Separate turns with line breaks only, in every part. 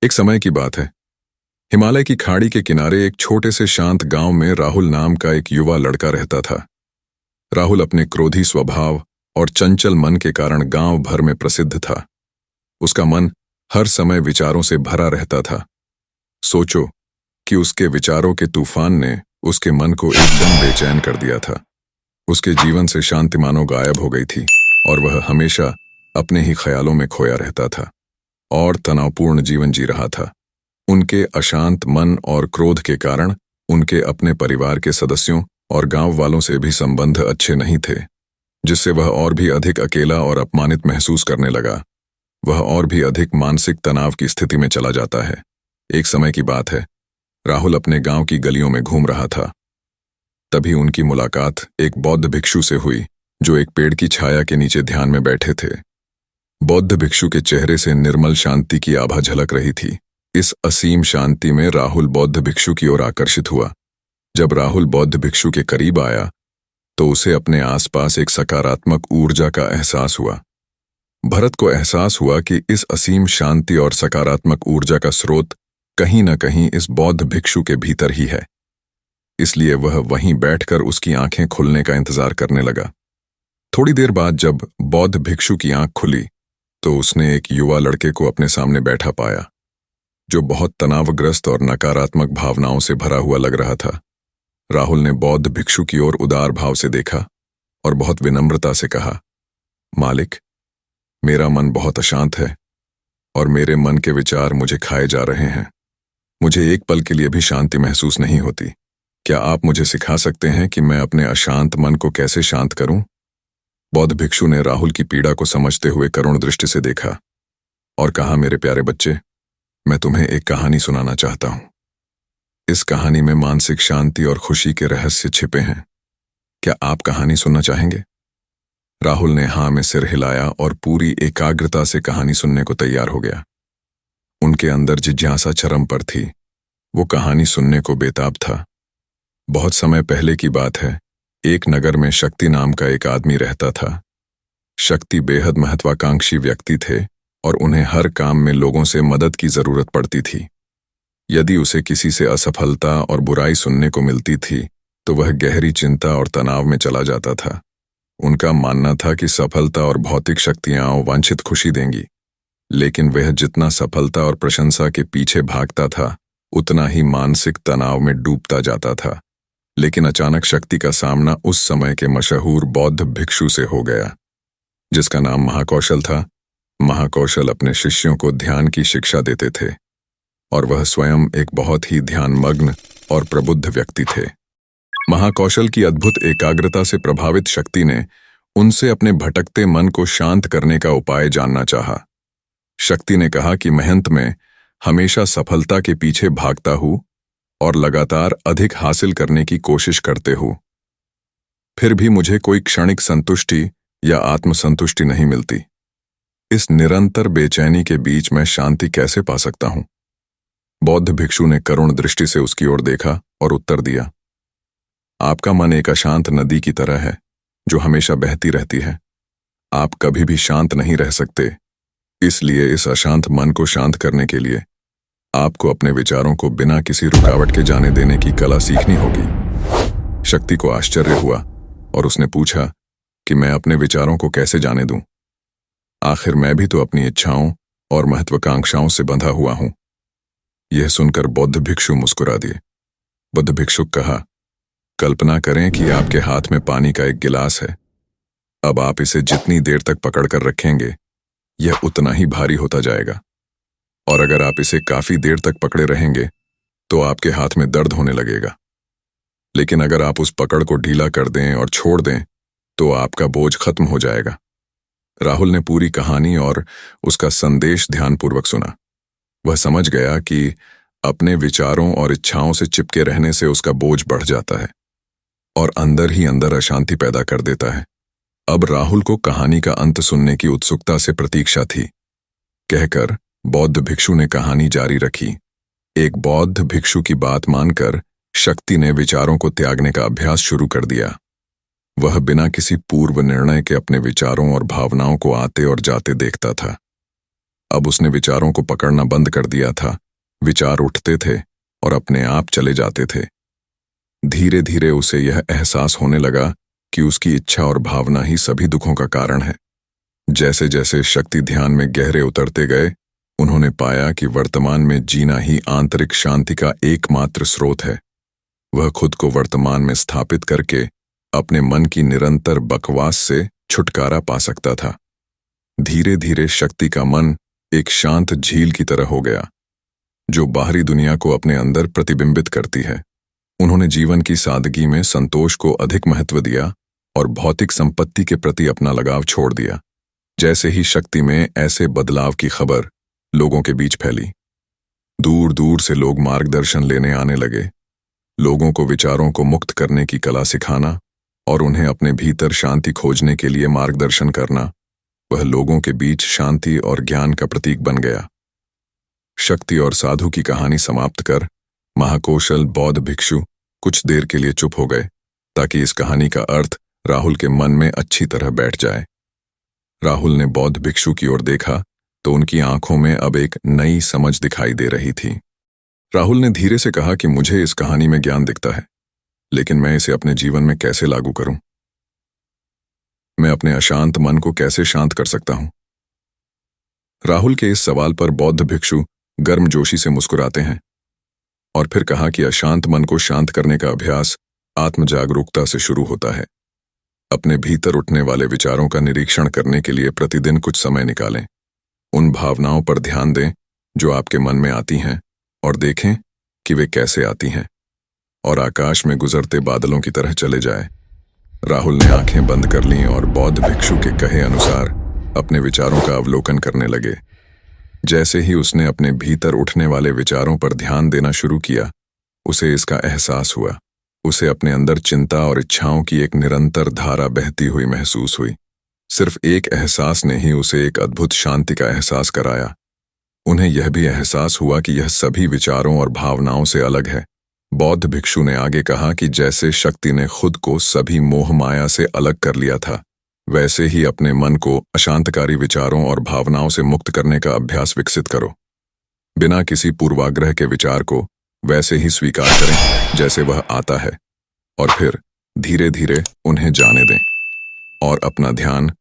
एक समय की बात है। हिमालय की खाड़ी के किनारे एक छोटे से शांत गांव में राहुल नाम का एक युवा लड़का रहता था। राहुल अपने क्रोधी स्वभाव और चंचल मन के कारण गांव भर में प्रसिद्ध था। उसका मन हर समय विचारों से भरा रहता था। सोचो कि उसके विचारों के तूफान ने उसके मन को एकदम बेचैन कर दिया था। उसके जीवन से शांति मानो गायब हो गई थी और वह हमेशा अपने ही ख्यालों में खोया रहता था और तनावपूर्ण जीवन जी रहा था। उनके अशांत मन और क्रोध के कारण उनके अपने परिवार के सदस्यों और गांव वालों से भी संबंध अच्छे नहीं थे, जिससे वह और भी अधिक अकेला और अपमानित महसूस करने लगा। वह और भी अधिक मानसिक तनाव की स्थिति में चला जाता है। एक समय की बात है, राहुल अपने गांव की गलियों में घूम रहा था। तभी उनकी मुलाकात एक बौद्ध भिक्षु से हुई, जो एक पेड़ की छाया के नीचे ध्यान में बैठे थे। बौद्ध भिक्षु के चेहरे से निर्मल शांति की आभा झलक रही थी। इस असीम शांति में राहुल बौद्ध भिक्षु की ओर आकर्षित हुआ। जब राहुल बौद्ध भिक्षु के करीब आया तो उसे अपने आसपास एक सकारात्मक ऊर्जा का एहसास हुआ। भरत को एहसास हुआ कि इस असीम शांति और सकारात्मक ऊर्जा का स्रोत कहीं न कहीं इस बौद्ध भिक्षु के भीतर ही है। इसलिए वह वहीं बैठकर उसकी आंखें खुलने का इंतजार करने लगा। थोड़ी देर बाद जब बौद्ध भिक्षु की आंख खुली तो उसने एक युवा लड़के को अपने सामने बैठा पाया, जो बहुत तनावग्रस्त और नकारात्मक भावनाओं से भरा हुआ लग रहा था। राहुल ने बौद्ध भिक्षु की ओर उदार भाव से देखा और बहुत विनम्रता से कहा, मालिक, मेरा मन बहुत अशांत है और मेरे मन के विचार मुझे खाए जा रहे हैं। मुझे एक पल के लिए भी शांति महसूस नहीं होती। क्या आप मुझे सिखा सकते हैं कि मैं अपने अशांत मन को कैसे शांत करूं? बौद्ध भिक्षु ने राहुल की पीड़ा को समझते हुए करुण दृष्टि से देखा और कहा, मेरे प्यारे बच्चे, मैं तुम्हें एक कहानी सुनाना चाहता हूं। इस कहानी में मानसिक शांति और खुशी के रहस्य छिपे हैं। क्या आप कहानी सुनना चाहेंगे? राहुल ने हाँ में सिर हिलाया और पूरी एकाग्रता से कहानी सुनने को तैयार हो गया। उनके अंदर जिज्ञासा चरम पर थी। वो कहानी सुनने को बेताब था। बहुत समय पहले की बात है। एक नगर में शक्ति नाम का एक आदमी रहता था। शक्ति बेहद महत्वाकांक्षी व्यक्ति थे और उन्हें हर काम में लोगों से मदद की जरूरत पड़ती थी। यदि उसे किसी से असफलता और बुराई सुनने को मिलती थी तो वह गहरी चिंता और तनाव में चला जाता था। उनका मानना था कि सफलता और भौतिक शक्तियां वांछित खुशी देंगी, लेकिन वह जितना सफलता और प्रशंसा के पीछे भागता था उतना ही मानसिक तनाव में डूबता जाता था। लेकिन अचानक शक्ति का सामना उस समय के मशहूर बौद्ध भिक्षु से हो गया, जिसका नाम महाकौशल था। महाकौशल अपने शिष्यों को ध्यान की शिक्षा देते थे और वह स्वयं एक बहुत ही ध्यानमग्न और प्रबुद्ध व्यक्ति थे। महाकौशल की अद्भुत एकाग्रता से प्रभावित शक्ति ने उनसे अपने भटकते मन को शांत करने का उपाय जानना चाहा। शक्ति ने कहा कि महंत में हमेशा सफलता के पीछे भागता हूं और लगातार अधिक हासिल करने की कोशिश करते हूं, फिर भी मुझे कोई क्षणिक संतुष्टि या आत्मसंतुष्टि नहीं मिलती। इस निरंतर बेचैनी के बीच मैं शांति कैसे पा सकता हूं? बौद्ध भिक्षु ने करुण दृष्टि से उसकी ओर देखा और उत्तर दिया, आपका मन एक अशांत नदी की तरह है जो हमेशा बहती रहती है। आप कभी भी शांत नहीं रह सकते। इसलिए इस अशांत मन को शांत करने के लिए आपको अपने विचारों को बिना किसी रुकावट के जाने देने की कला सीखनी होगी। शक्ति को आश्चर्य हुआ और उसने पूछा कि मैं अपने विचारों को कैसे जाने दूं? आखिर मैं भी तो अपनी इच्छाओं और महत्वाकांक्षाओं से बंधा हुआ हूं। यह सुनकर बौद्ध भिक्षु मुस्कुरा दिए। बुद्ध भिक्षुक कहा, कल्पना करें कि आपके हाथ में पानी का एक गिलास है। अब आप इसे जितनी देर तक पकड़कर रखेंगे यह उतना ही भारी होता जाएगा, और अगर आप इसे काफी देर तक पकड़े रहेंगे तो आपके हाथ में दर्द होने लगेगा। लेकिन अगर आप उस पकड़ को ढीला कर दें और छोड़ दें तो आपका बोझ खत्म हो जाएगा। राहुल ने पूरी कहानी और उसका संदेश ध्यानपूर्वक सुना। वह समझ गया कि अपने विचारों और इच्छाओं से चिपके रहने से उसका बोझ बढ़ जाता है और अंदर ही अंदर अशांति पैदा कर देता है। अब राहुल को कहानी का अंत सुनने की उत्सुकता से प्रतीक्षा थी। कहकर बौद्ध भिक्षु ने कहानी जारी रखी। एक बौद्ध भिक्षु की बात मानकर शक्ति ने विचारों को त्यागने का अभ्यास शुरू कर दिया। वह बिना किसी पूर्व निर्णय के अपने विचारों और भावनाओं को आते और जाते देखता था। अब उसने विचारों को पकड़ना बंद कर दिया था। विचार उठते थे और अपने आप चले जाते थे। धीरे धीरे उसे यह एहसास होने लगा कि उसकी इच्छा और भावना ही सभी दुखों का कारण है। जैसे जैसे शक्ति ध्यान में गहरे उतरते गए, उन्होंने पाया कि वर्तमान में जीना ही आंतरिक शांति का एकमात्र स्रोत है। वह खुद को वर्तमान में स्थापित करके अपने मन की निरंतर बकवास से छुटकारा पा सकता था। धीरे धीरे शक्ति का मन एक शांत झील की तरह हो गया, जो बाहरी दुनिया को अपने अंदर प्रतिबिंबित करती है। उन्होंने जीवन की सादगी में संतोष को अधिक महत्व दिया और भौतिक संपत्ति के प्रति अपना लगाव छोड़ दिया। जैसे ही शक्ति में ऐसे बदलाव की खबर लोगों के बीच फैली, दूर दूर से लोग मार्गदर्शन लेने आने लगे। लोगों को विचारों को मुक्त करने की कला सिखाना और उन्हें अपने भीतर शांति खोजने के लिए मार्गदर्शन करना, वह लोगों के बीच शांति और ज्ञान का प्रतीक बन गया। शक्ति और साधु की कहानी समाप्त कर महाकौशल बौद्ध भिक्षु कुछ देर के लिए चुप हो गए, ताकि इस कहानी का अर्थ राहुल के मन में अच्छी तरह बैठ जाए। राहुल ने बौद्ध भिक्षु की ओर देखा तो उनकी आंखों में अब एक नई समझ दिखाई दे रही थी। राहुल ने धीरे से कहा कि मुझे इस कहानी में ज्ञान दिखता है, लेकिन मैं इसे अपने जीवन में कैसे लागू करूं? मैं अपने अशांत मन को कैसे शांत कर सकता हूं? राहुल के इस सवाल पर बौद्ध भिक्षु गर्मजोशी से मुस्कुराते हैं और फिर कहा कि अशांत मन को शांत करने का अभ्यास आत्म जागरूकता से शुरू होता है। अपने भीतर उठने वाले विचारों का निरीक्षण करने के लिए प्रतिदिन कुछ समय निकालें। उन भावनाओं पर ध्यान दें जो आपके मन में आती हैं और देखें कि वे कैसे आती हैं, और आकाश में गुजरते बादलों की तरह चले जाए। राहुल ने आंखें बंद कर लीं और बौद्ध भिक्षु के कहे अनुसार अपने विचारों का अवलोकन करने लगे। जैसे ही उसने अपने भीतर उठने वाले विचारों पर ध्यान देना शुरू किया, उसे इसका एहसास हुआ। उसे अपने अंदर चिंता और इच्छाओं की एक निरंतर धारा बहती हुई महसूस हुई। सिर्फ एक एहसास ने ही उसे एक अद्भुत शांति का एहसास कराया। उन्हें यह भी एहसास हुआ कि यह सभी विचारों और भावनाओं से अलग है। बौद्ध भिक्षु ने आगे कहा कि जैसे शक्ति ने खुद को सभी मोह माया से अलग कर लिया था, वैसे ही अपने मन को अशांतकारी विचारों और भावनाओं से मुक्त करने का अभ्यास विकसित करो। बिना किसी पूर्वाग्रह के विचार को वैसे ही स्वीकार करें जैसे वह आता है, और फिर धीरे धीरे उन्हें जाने दें और अपना ध्यान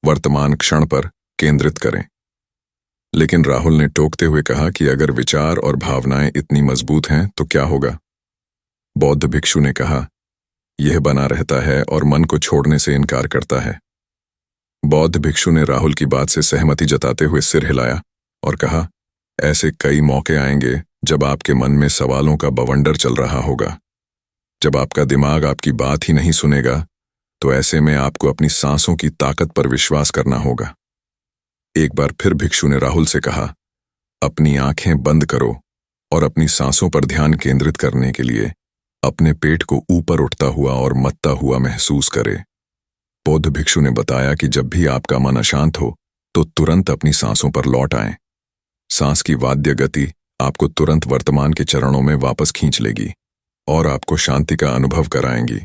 वर्तमान क्षण पर केंद्रित करें। लेकिन राहुल ने टोकते हुए कहा कि अगर विचार और भावनाएं इतनी मजबूत हैं तो क्या होगा? बौद्ध भिक्षु ने कहा, यह बना रहता है और मन को छोड़ने से इनकार करता है। बौद्ध भिक्षु ने राहुल की बात से सहमति जताते हुए सिर हिलाया और कहा, ऐसे कई मौके आएंगे जब आपके मन में सवालों का बवंडर चल रहा होगा। जब आपका दिमाग आपकी बात ही नहीं सुनेगा, तो ऐसे में आपको अपनी सांसों की ताकत पर विश्वास करना होगा। एक बार फिर भिक्षु ने राहुल से कहा, अपनी आंखें बंद करो और अपनी सांसों पर ध्यान केंद्रित करने के लिए अपने पेट को ऊपर उठता हुआ और मत्ता हुआ महसूस करे। बौद्ध भिक्षु ने बताया कि जब भी आपका मन अशांत हो तो तुरंत अपनी सांसों पर लौट आएं। सांस की वाद्य गति आपको तुरंत वर्तमान के चरणों में वापस खींच लेगी और आपको शांति का अनुभव कराएंगी।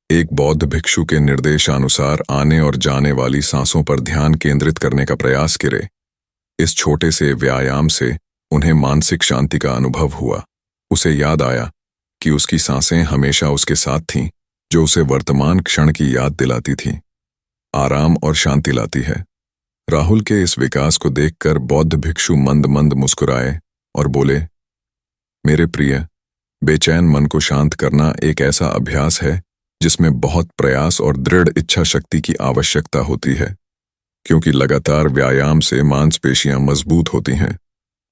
एक बौद्ध भिक्षु के निर्देशानुसार आने और जाने वाली सांसों पर ध्यान केंद्रित करने का प्रयास करे। इस छोटे से व्यायाम से उन्हें मानसिक शांति का अनुभव हुआ। उसे याद आया कि उसकी सांसें हमेशा उसके साथ थीं, जो उसे वर्तमान क्षण की याद दिलाती थीं, आराम और शांति लाती है। राहुल के इस विकास को देखकर बौद्ध भिक्षु मंद मंद मुस्कुराए और बोले, मेरे प्रिय, बेचैन मन को शांत करना एक ऐसा अभ्यास है जिसमें बहुत प्रयास और दृढ़ इच्छा शक्ति की आवश्यकता होती है। क्योंकि लगातार व्यायाम से मांसपेशियां मजबूत होती हैं,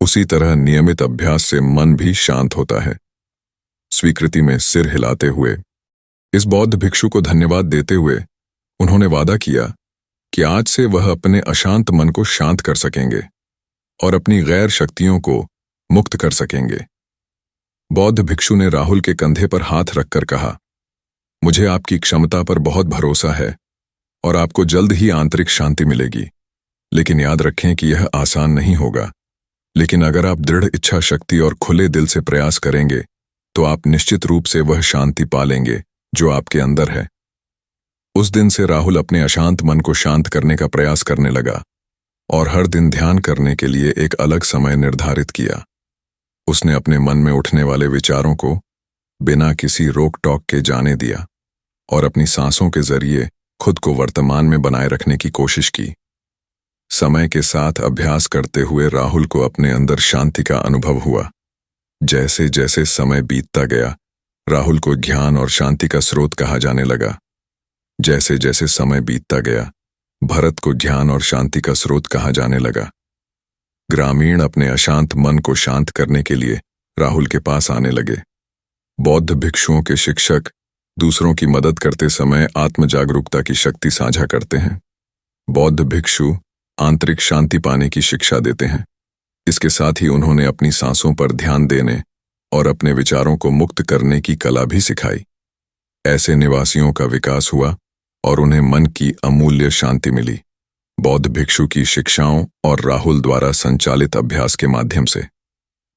उसी तरह नियमित अभ्यास से मन भी शांत होता है। स्वीकृति में सिर हिलाते हुए इस बौद्ध भिक्षु को धन्यवाद देते हुए उन्होंने वादा किया कि आज से वह अपने अशांत मन को शांत कर सकेंगे और अपनी गैर शक्तियों को मुक्त कर सकेंगे। बौद्ध भिक्षु ने राहुल के कंधे पर हाथ रखकर कहा, मुझे आपकी क्षमता पर बहुत भरोसा है और आपको जल्द ही आंतरिक शांति मिलेगी। लेकिन याद रखें कि यह आसान नहीं होगा, लेकिन अगर आप दृढ़ इच्छा शक्ति और खुले दिल से प्रयास करेंगे तो आप निश्चित रूप से वह शांति पालेंगे जो आपके अंदर है। उस दिन से राहुल अपने अशांत मन को शांत करने का प्रयास करने लगा और हर दिन ध्यान करने के लिए एक अलग समय निर्धारित किया। उसने अपने मन में उठने वाले विचारों को बिना किसी रोक टोक के जाने दिया और अपनी सांसों के जरिए खुद को वर्तमान में बनाए रखने की कोशिश की। समय के साथ अभ्यास करते हुए राहुल को अपने अंदर शांति का अनुभव हुआ। जैसे जैसे समय बीतता गया, राहुल को ज्ञान और शांति का स्रोत कहा जाने लगा। जैसे जैसे समय बीतता गया, भरत को ज्ञान और शांति का स्रोत कहा जाने लगा। ग्रामीण अपने अशांत मन को शांत करने के लिए राहुल के पास आने लगे। बौद्ध भिक्षुओं के शिक्षक दूसरों की मदद करते समय आत्म जागरूकता की शक्ति साझा करते हैं। बौद्ध भिक्षु आंतरिक शांति पाने की शिक्षा देते हैं। इसके साथ ही उन्होंने अपनी सांसों पर ध्यान देने और अपने विचारों को मुक्त करने की कला भी सिखाई। ऐसे निवासियों का विकास हुआ और उन्हें मन की अमूल्य शांति मिली। बौद्ध भिक्षु की शिक्षाओं और राहुल द्वारा संचालित अभ्यास के माध्यम से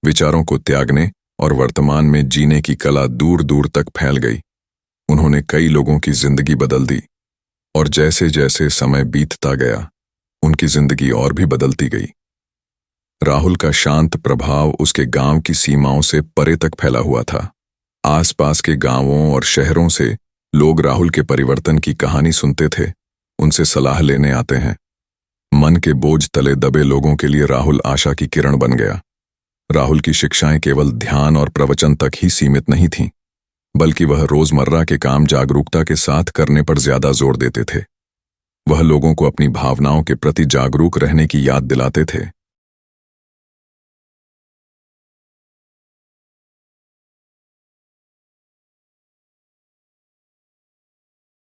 विचारों को त्यागने और वर्तमान में जीने की कला दूर दूर तक फैल गई। उन्होंने कई लोगों की जिंदगी बदल दी और जैसे जैसे समय बीतता गया, उनकी जिंदगी और भी बदलती गई। राहुल का शांत प्रभाव उसके गांव की सीमाओं से परे तक फैला हुआ था। आसपास के गांवों और शहरों से लोग राहुल के परिवर्तन की कहानी सुनते थे, उनसे सलाह लेने आते हैं। मन के बोझ तले दबे लोगों के लिए राहुल आशा की किरण बन गया। राहुल की शिक्षाएं केवल ध्यान और प्रवचन तक ही सीमित नहीं थीं, बल्कि वह रोजमर्रा के काम जागरूकता के साथ करने पर ज्यादा जोर देते थे। वह लोगों को अपनी भावनाओं के प्रति जागरूक रहने की याद दिलाते थे